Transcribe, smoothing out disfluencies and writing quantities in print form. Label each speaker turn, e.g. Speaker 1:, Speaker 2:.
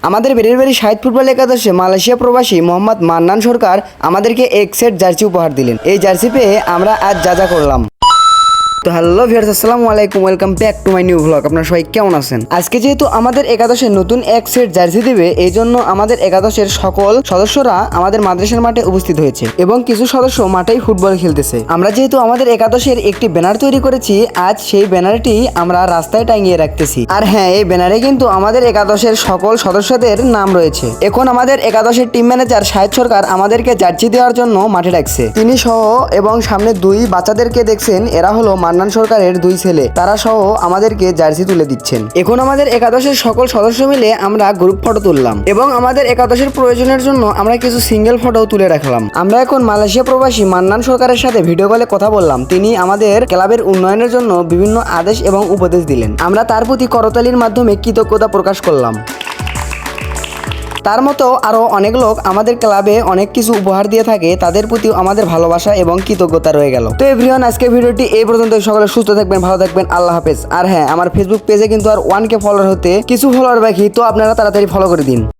Speaker 1: আমাদের বেরিবারি শাহিদ ফুটবল একাদশে মালয়েশিয়া প্রবাসী মোহাম্মদ মান্নান সরকার আমাদেরকে এক সেট জার্সি উপহার দিলেন। এই জার্সি পেয়ে আমরা আজ যা করলাম। তো হ্যালো ভিউয়ার্স, আসসালামু আলাইকুম, welcome back to my new vlog. আপনারা সবাই কেমন আছেন? আজকে যেহেতু আমাদের একাদশের নতুন এক সেট জার্সি দেবে, এই জন্য আমাদের একাদশের সকল সদস্যরা আমাদের মাদ্রাসার মাঠে উপস্থিত হয়েছে এবং কিছু সদস্য মাঠেই ফুটবল খেলতেছে। আমরা যেহেতু আমাদের একাদশের একটি ব্যানার তৈরি করেছি, আজ সেই ব্যানারটি আমরা রাস্তায় টাঙিয়ে রাখতেছি। আর হ্যাঁ, এই ব্যানারে কিন্তু আমাদের একাদশের সকল সদস্যদের নাম রয়েছে। এখন আমাদের একাদশের টিম ম্যানেজার শাহিদ সরকার আমাদেরকে জার্সি দেওয়ার জন্য মাঠে ডাকছে। তিনি সহ এবং সামনে দুই বাচ্চাদেরকে দেখছেন, এরা হলো মান্নান সরকারের দুই ছেলে। তারা সহ আমাদেরকে জার্সি তুলে দিচ্ছেন। এখন আমাদের একাদশের সকল সদস্য মিলে আমরা গ্রুপ ফটো তুললাম এবং আমাদের একাদশের প্রয়োজনের জন্য আমরা কিছু সিঙ্গেল ফটো তুলে রাখলাম। আমরা এখন মালয়েশিয়া প্রবাসী মান্নান সরকারের সাথে ভিডিও কলে কথা বললাম। তিনি আমাদের ক্লাবের উন্নয়নের জন্য বিভিন্ন আদেশ এবং উপদেশ দিলেন। আমরা তার প্রতি করতালির মাধ্যমে কৃতজ্ঞতা প্রকাশ করলাম। তার মতো আরও অনেক লোক আমাদের ক্লাবে অনেক কিছু উপহার দিয়ে থাকে, তাদের প্রতিও আমাদের ভালোবাসা এবং কৃতজ্ঞতা রয়ে গেল। তো এভরিওয়ান, আজকে ভিডিওটি এই পর্যন্ত। সকলে সুস্থ থাকবেন, ভালো থাকবেন, আল্লাহ হাফেজ। আর হ্যাঁ, আমার ফেসবুক পেজে কিন্তু আর 1K ফলোয়ার হতে কিছু ফলোয়ার বাকি, তো আপনারা তাড়াতাড়ি ফলো করে দিন।